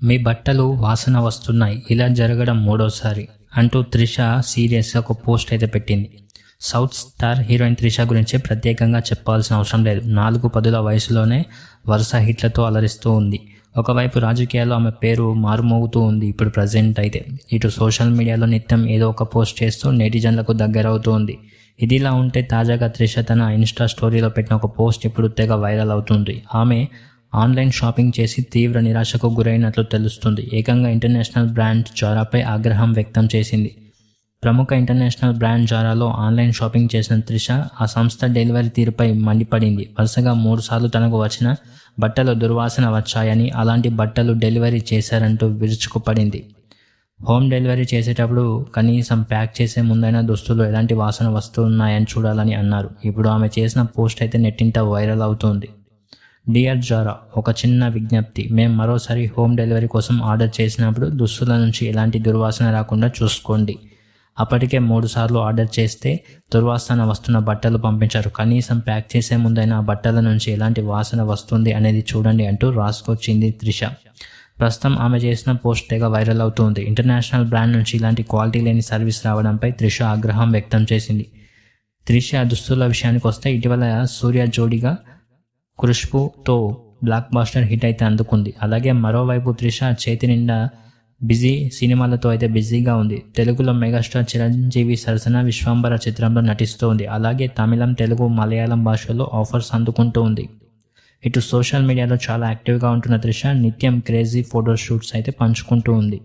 మీ బట్టలు వాసన వస్తున్నాయి, ఇలా జరగడం మూడోసారి అంటూ త్రిష సీరియస్గా ఒక పోస్ట్ అయితే పెట్టింది. సౌత్ స్టార్ హీరోయిన్ త్రిష గురించి ప్రత్యేకంగా చెప్పాల్సిన అవసరం లేదు. 4 వయసులోనే వరుస హిట్లతో అలరిస్తూ ఉంది. ఒకవైపు రాజకీయాల్లో ఆమె పేరు మారుమోగుతూ ఉంది. ఇప్పుడు ప్రజెంట్ అయితే ఇటు సోషల్ మీడియాలో నిత్యం ఏదో ఒక పోస్ట్ చేస్తూ నెటిజన్లకు దగ్గరవుతూ ఉంది. ఇదిలా ఉంటే తాజాగా త్రిష తన ఇన్స్టా స్టోరీలో పెట్టిన ఒక పోస్ట్ ఇప్పుడు తెగ వైరల్ అవుతుంది. ఆమె ఆన్లైన్ షాపింగ్ చేసి తీవ్ర నిరాశకు గురైనట్లు తెలుస్తుంది. ఏకంగా ఇంటర్నేషనల్ బ్రాండ్ జారాపై ఆగ్రహం వ్యక్తం చేసింది. ప్రముఖ ఇంటర్నేషనల్ బ్రాండ్ జారాలో ఆన్లైన్ షాపింగ్ చేసిన త్రిష ఆ సంస్థ డెలివరీ తీరుపై మండిపడింది. వరుసగా 3 సార్లు తనకు వచ్చిన బట్టలు దుర్వాసన వచ్చాయని, అలాంటి బట్టలు డెలివరీ చేశారంటూ విరుచుకుపడింది. హోమ్ డెలివరీ చేసేటప్పుడు కనీసం ప్యాక్ చేసే ముందైనా దుస్తులు ఎలాంటి వాసన వస్తున్నాయని చూడాలని అన్నారు. ఇప్పుడు ఆమె చేసిన పోస్ట్ అయితే నెట్టింట వైరల్ అవుతుంది. డియర్ జారా, ఒక చిన్న విజ్ఞప్తి. మేము మరోసారి హోమ్ డెలివరీ కోసం ఆర్డర్ చేసినప్పుడు దుస్తుల నుంచి ఎలాంటి దుర్వాసన రాకుండా చూసుకోండి. అప్పటికే 3 సార్లు ఆర్డర్ చేస్తే దుర్వాసన వస్తున్న బట్టలు పంపించారు. కనీసం ప్యాక్ చేసే ముందైనా ఆ బట్టల నుంచి ఎలాంటి వాసన వస్తుంది అనేది చూడండి అంటూ రాసుకొచ్చింది త్రిష. ప్రస్తుతం ఆమె చేసిన పోస్ట్ తెగ వైరల్ అవుతుంది. ఇంటర్నేషనల్ బ్రాండ్ నుంచి ఇలాంటి క్వాలిటీ లేని సర్వీస్ రావడంపై త్రిష ఆగ్రహం వ్యక్తం చేసింది. త్రిష దుస్తుల విషయానికి వస్తే ఇటీవల సూర్య జోడిగా ఖుష్బూతో బ్లాక్ బాస్టర్ హిట్ అయితే అందుకుంది. అలాగే మరోవైపు త్రిష చేతి నిండా బిజీ సినిమాలతో అయితే బిజీగా ఉంది. తెలుగులో మెగాస్టార్ చిరంజీవి సరసన విశ్వంబర చిత్రంలో నటిస్తూ ఉంది. అలాగే తమిళం, తెలుగు, మలయాళం భాషల్లో ఆఫర్స్ అందుకుంటూ ఉంది. ఇటు సోషల్ మీడియాలో చాలా యాక్టివ్గా ఉంటున్న త్రిష నిత్యం క్రేజీ ఫోటో షూట్స్ అయితే పంచుకుంటూ ఉంది.